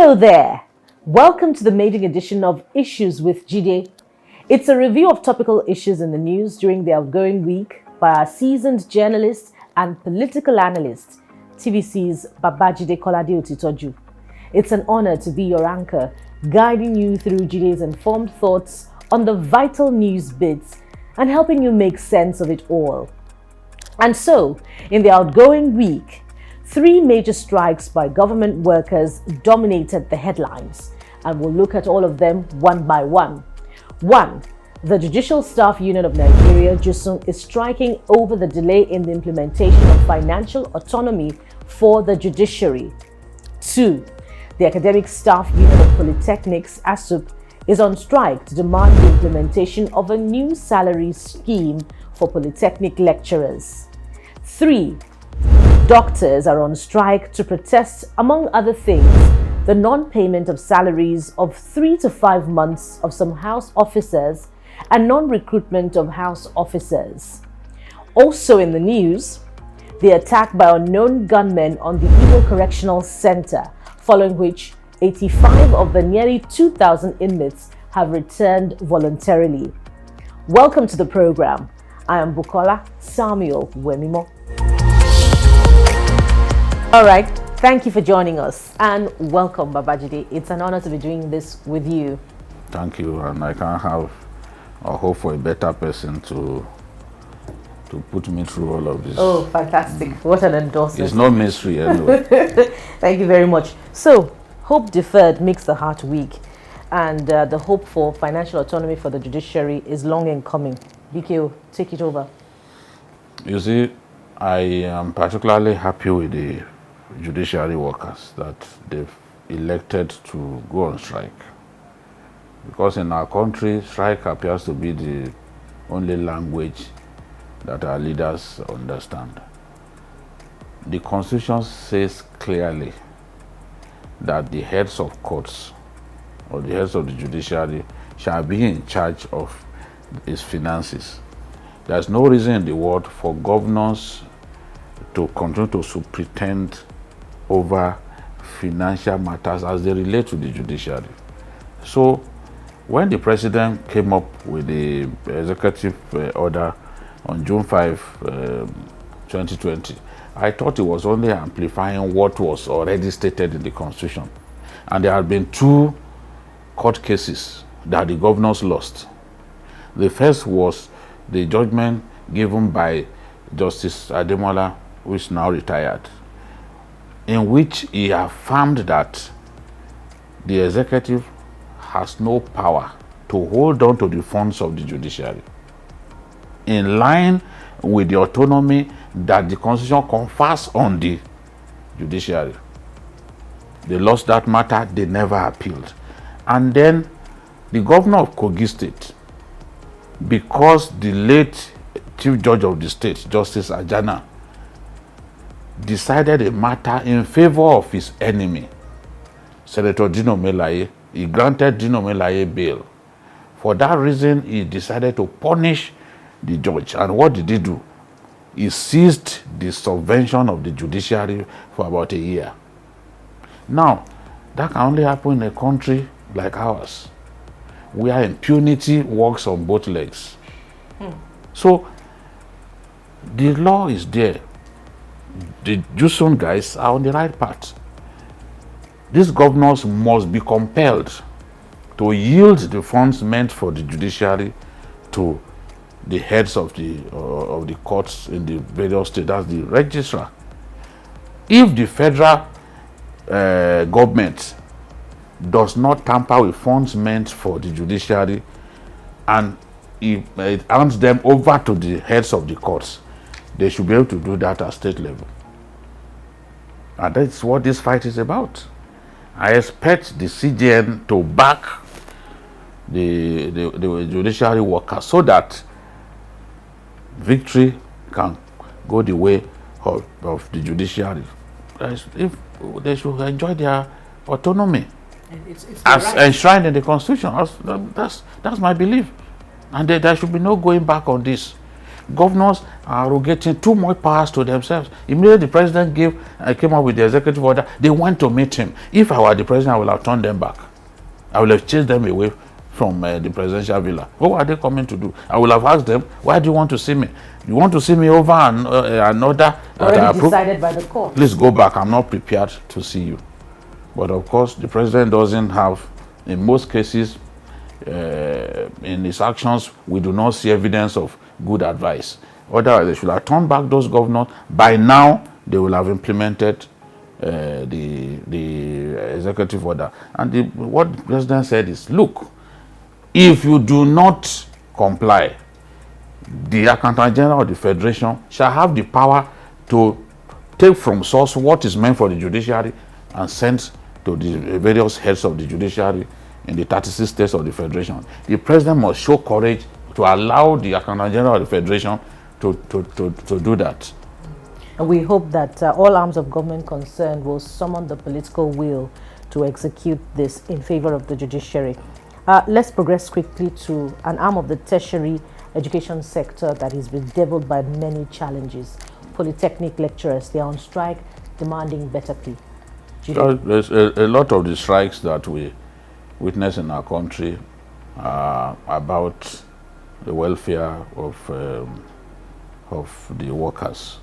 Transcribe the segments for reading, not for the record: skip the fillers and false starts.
Hello there. Welcome to the maiden edition of Issues with Jide. It's a review of topical issues in the news during the outgoing week by our seasoned journalist and political analyst, TVC's Babajide Kolade-Otitoju. It's an honor to be your anchor, guiding you through Jide's informed thoughts on the vital news bits and helping you make sense of it all. And so, in the outgoing week, 3 major strikes by government workers dominated the headlines, and we'll look at all of them one by one. 1. The Judicial Staff Union of Nigeria, JUSUN, is striking over the delay in the implementation of financial autonomy for the judiciary. 2. The Academic Staff Union of Polytechnics, ASUP, is on strike to demand the implementation of a new salary scheme for polytechnic lecturers. 3. Doctors are on strike to protest, among other things, the non-payment of salaries of 3 to 5 months of some house officers and non-recruitment of house officers. Also in the news, the attack by unknown gunmen on the Igbo Correctional Center, following which 85 of the nearly 2,000 inmates have returned voluntarily. Welcome to the program. I am Bukola Samuel Wemimo. All right, thank you for joining us and welcome, Babajide. It's an honor to be doing this with you. Thank you, and I can have a hope for a better person to put me through all of this. Oh, fantastic. What an endorsement. It's no mystery anyway. Thank you very much. So, hope deferred makes the heart weak, and the hope for financial autonomy for the judiciary is long in coming. BKO, take it over. You see, I am particularly happy with the judiciary workers that they've elected to go on strike, because in our country, strike appears to be the only language that our leaders understand. The Constitution says clearly that the heads of courts or the heads of the judiciary shall be in charge of its finances. There's no reason in the world for governors to continue to superintend over financial matters as they relate to the judiciary. So when the president came up with the executive order on June 5, 2020, I thought it was only amplifying what was already stated in the Constitution. And there have been 2 court cases that the governors lost. The first was the judgment given by Justice Ademola, who is now retired, in which he affirmed that the executive has no power to hold on to the funds of the judiciary, in line with the autonomy that the Constitution confers on the judiciary. They lost that matter, they never appealed. And then the governor of Kogi State, because the late Chief Judge of the state, Justice Ajana, decided a matter in favor of his enemy, Senator Dino Melaye, he granted Dino Melaye bail. For that reason, he decided to punish the judge. And what did he do? He seized the subvention of the judiciary for about a year. Now, that can only happen in a country like ours, where impunity works on both legs. So, the law is there. The JUSUN guys are on the right path. These governors must be compelled to yield the funds meant for the judiciary to the heads of the courts in the various states, that's the registrar. If the federal government does not tamper with funds meant for the judiciary and it hands them over to the heads of the courts, they should be able to do that at state level. And that's what this fight is about. I expect the CJN to back the judiciary workers so that victory can go the way of the judiciary. If they should enjoy their autonomy it's as right. Enshrined in the Constitution. That's my belief. And there should be no going back on this. Governors are arrogating too much powers to themselves. Immediately the president came up with the executive order, they went to meet him. If I were the president, I would have turned them back. I would have chased them away from the presidential villa. What are they coming to do? I would have asked them, why do you want to see me? You want to see me over another already decided by the court? Please go back. I'm not prepared to see you. But of course, the president doesn't have, in most cases, in his actions, we do not see evidence of good advice. Otherwise, they should have turned back those governors. By now, they will have implemented the executive order. And what the president said is, look, if you do not comply, the Accountant General of the Federation shall have the power to take from source what is meant for the judiciary and send to the various heads of the judiciary in the 36 states of the Federation. The president must show courage to allow the Accountant General of the Federation to do that. And we hope that all arms of government concerned will summon the political will to execute this in favor of the judiciary. Let's progress quickly to an arm of the tertiary education sector that is bedeviled by many challenges. Polytechnic lecturers, they are on strike demanding better pay. There's a lot of the strikes that we witness in our country are about the welfare of the workers.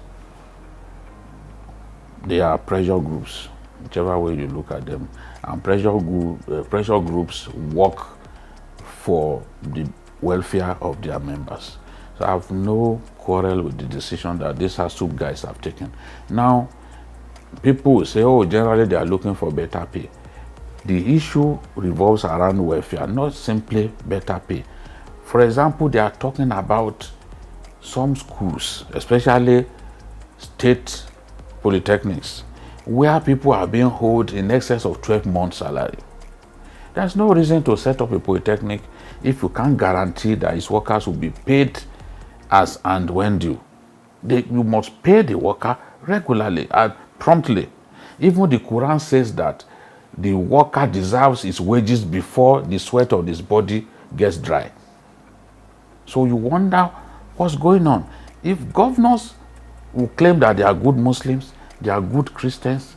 They are pressure groups, whichever way you look at them. And pressure groups work for the welfare of their members. So I have no quarrel with the decision that these ASUP guys have taken. Now, people will say, oh, generally they are looking for better pay. The issue revolves around welfare, not simply better pay. For example, they are talking about some schools, especially state polytechnics, where people are being held in excess of 12 months' salary. There's no reason to set up a polytechnic if you can't guarantee that its workers will be paid as and when due. You must pay the worker regularly and promptly. Even the Quran says that the worker deserves his wages before the sweat of his body gets dry. So you wonder what's going on. If governors who claim that they are good Muslims, they are good Christians,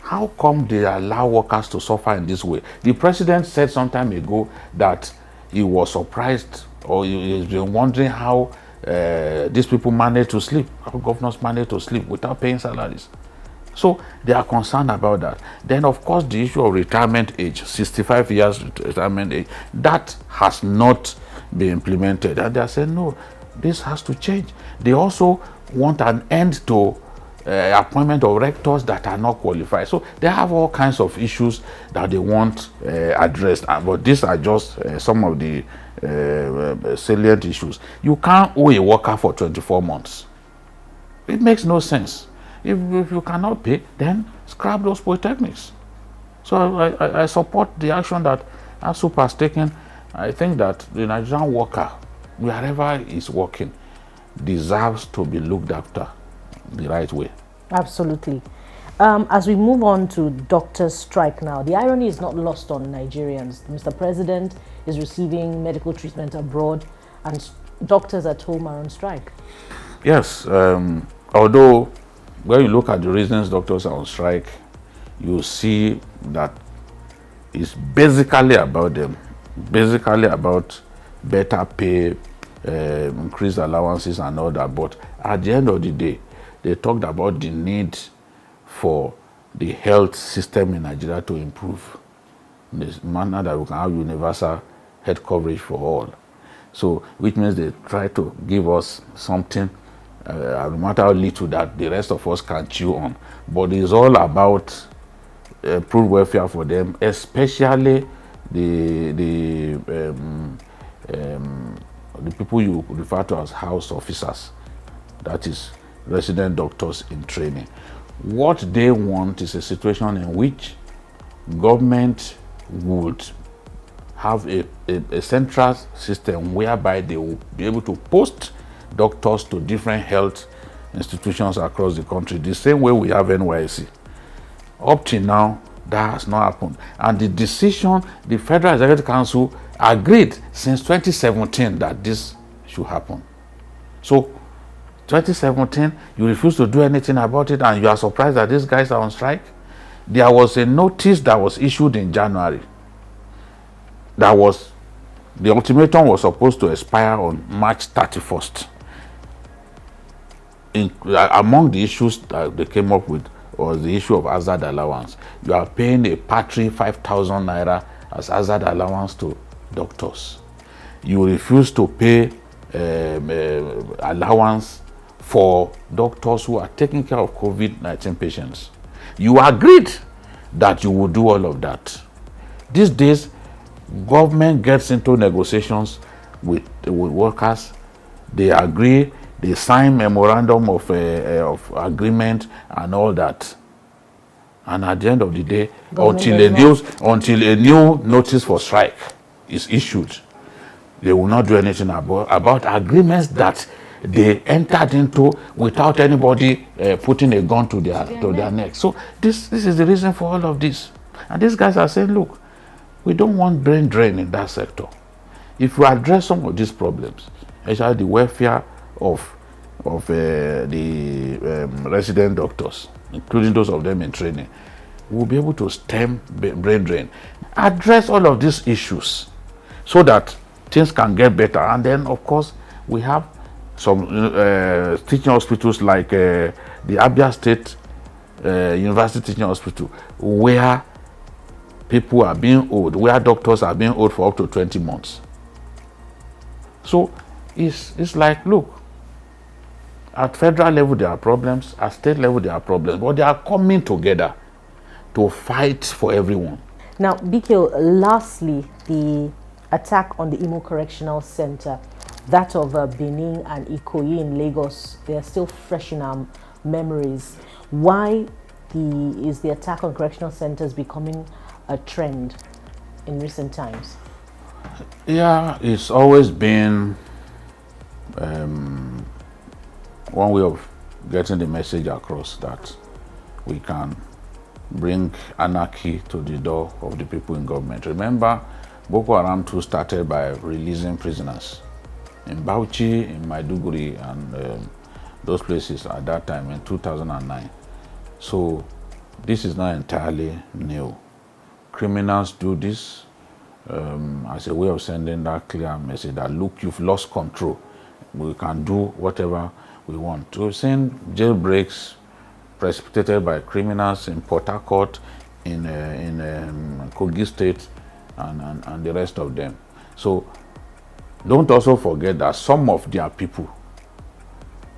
how come they allow workers to suffer in this way? The president said some time ago that he was surprised, or he's been wondering how these people manage to sleep, how governors manage to sleep without paying salaries. So they are concerned about that. Then, of course, the issue of retirement age, 65 years retirement age, that has not been implemented. And they are saying, no, this has to change. They also want an end to appointment of rectors that are not qualified. So they have all kinds of issues that they want addressed. But these are just some of the salient issues. You can't owe a worker for 24 months. It makes no sense. If you cannot pay, then scrap those polytechnics. So I support the action that ASUP has taken. I think that the Nigerian worker, wherever he's working, deserves to be looked after the right way. Absolutely. As we move on to doctors' strike now, the irony is not lost on Nigerians. Mr. President is receiving medical treatment abroad and doctors at home are on strike. Yes, although when you look at the reasons doctors are on strike, you see that it's basically about them, basically about better pay, increased allowances and all that. But at the end of the day, they talked about the need for the health system in Nigeria to improve in this manner that we can have universal health coverage for all. So, which means they try to give us something, no matter how little, that the rest of us can chew on. But it's all about improved welfare for them, especially the people you refer to as house officers, that is resident doctors in training. What they want is a situation in which government would have a central system whereby they will be able to post doctors to different health institutions across the country, the same way we have NYSC. Up till now, that has not happened. And the decision, the Federal Executive Council agreed since 2017 that this should happen. So 2017, you refuse to do anything about it, and you are surprised that these guys are on strike. There was a notice that was issued in January. The ultimatum was supposed to expire on March 31st. Among the issues that they came up with was the issue of hazard allowance. You are paying a paltry 5,000 naira as hazard allowance to doctors. You refuse to pay allowance for doctors who are taking care of COVID-19 patients. You agreed that you would do all of that. These days, government gets into negotiations with workers. They agree, they sign memorandum of agreement and all that. And at the end of the day, until a new notice for strike is issued, they will not do anything about agreements that they entered into without anybody putting a gun to their neck. So this is the reason for all of this. And these guys are saying, look, we don't want brain drain in that sector. If we address some of these problems, especially the welfare of the resident doctors, including those of them in training, we'll be able to stem brain drain. Address all of these issues so that things can get better. And then, of course, we have some teaching hospitals like the Abia State University Teaching Hospital, where people are being owed, where doctors are being owed for up to 20 months. So it's like, look, at federal level there are problems, at state level there are problems, but they are coming together to fight for everyone. Now, Bikio, lastly, the attack on the Imo Correctional Center, that of Benin and Ikoyi in Lagos, they are still fresh in our memories. Why is the attack on correctional centers becoming a trend in recent times? Yeah, it's always been one way of getting the message across that we can bring anarchy to the door of the people in government. Remember, Boko Haram too started by releasing prisoners in Bauchi, in Maiduguri, and those places at that time in 2009. So this is not entirely new. Criminals do this as a way of sending that clear message that, look, you've lost control. We can do whatever we want. So we've seen jailbreaks precipitated by criminals in Port Harcourt, in Kogi State, and the rest of them. So don't also forget that some of their people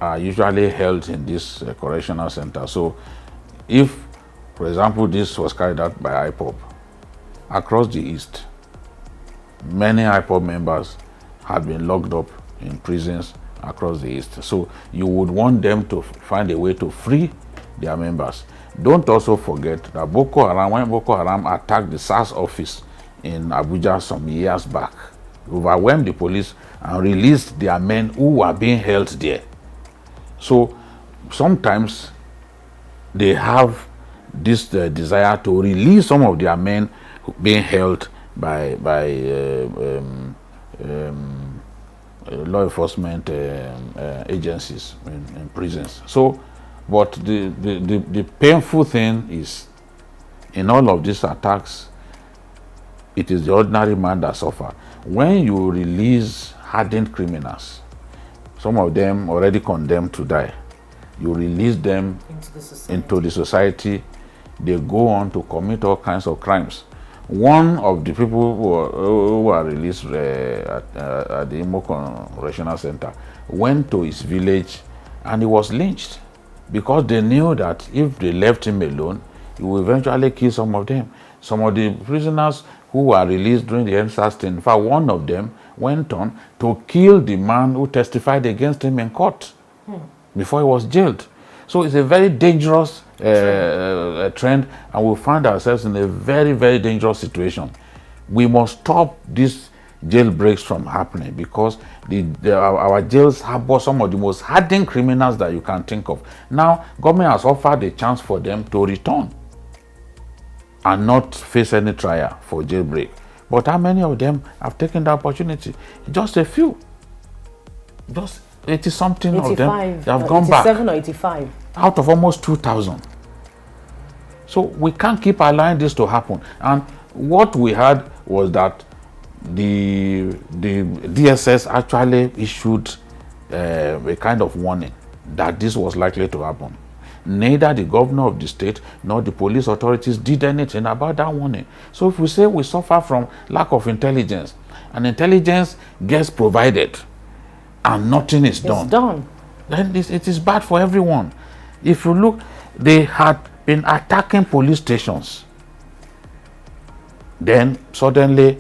are usually held in this correctional center. So if, for example, this was carried out by IPOB, across the East, many IPOB members had been locked up in prisons across the East. So you would want them to find a way to free their members. Don't also forget that when Boko Haram attacked the SARS office in Abuja some years back, overwhelmed the police and released their men who were being held there. So sometimes they have this desire to release some of their men being held by law enforcement agencies in prisons. So, but the painful thing is, in all of these attacks, it is the ordinary man that suffers. When you release hardened criminals, some of them already condemned to die, you release them into the society, they go on to commit all kinds of crimes. One of the people who were released at the Imo Correctional Center went to his village and he was lynched because they knew that if they left him alone, he would eventually kill some of them. Some of the prisoners who were released during the NSAS, in fact, one of them went on to kill the man who testified against him in court before he was jailed. So it's a very dangerous trend, and we find ourselves in a very, very dangerous situation. We must stop these jailbreaks from happening because our jails harbor some of the most hardened criminals that you can think of. Now, government has offered a chance for them to return and not face any trial for jailbreak. But how many of them have taken the opportunity? Just a few. Just 80 something 85, of them, they have gone back. 87 or 85. Out of almost 2,000. So we can't keep allowing this to happen. And what we had was that the DSS actually issued a kind of warning that this was likely to happen. Neither the governor of the state nor the police authorities did anything about that warning. So if we say we suffer from lack of intelligence, and intelligence gets provided and nothing is done, then it is bad for everyone. If you look, they had been attacking police stations. Then suddenly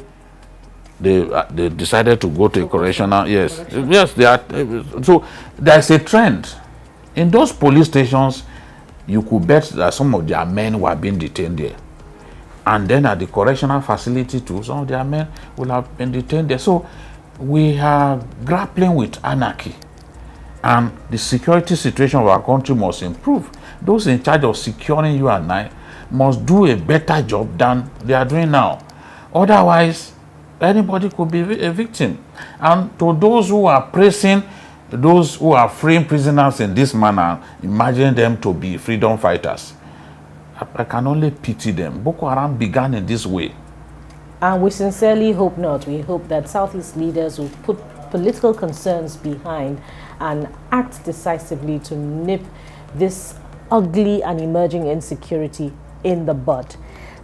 they decided to go to a correctional. Yes, they are. So there's a trend in those police stations. You could bet that some of their men were being detained there, and then at the correctional facility too, some of their men will have been detained there. So we are grappling with anarchy, and the security situation of our country must improve. Those in charge of securing you and I must do a better job than they are doing now. Otherwise, anybody could be a victim. And to those who are praising those who are freeing prisoners in this manner, imagine them to be freedom fighters. I can only pity them. Boko Haram began in this way. And we sincerely hope not. We hope that Southeast leaders will put political concerns behind and act decisively to nip this ugly and emerging insecurity in the bud.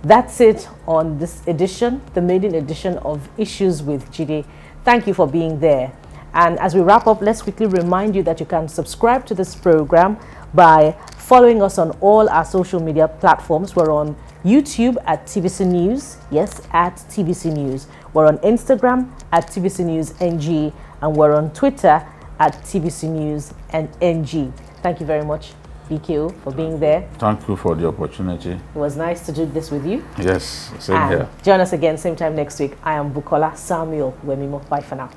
That's it on this edition, the maiden edition of Issues with Jide. Thank you for being there. And as we wrap up, let's quickly remind you that you can subscribe to this program by following us on all our social media platforms. We're on YouTube at TVC News, yes, at TVC News. We're on Instagram at TVC News NG, and we're on Twitter at TVC News and NG. Thank you very much, BKO, for being there. Thank you for the opportunity. It was nice to do this with you. Yes, same here. Join us again, same time next week. I am Bukola Samuel Wemimo. Bye for now.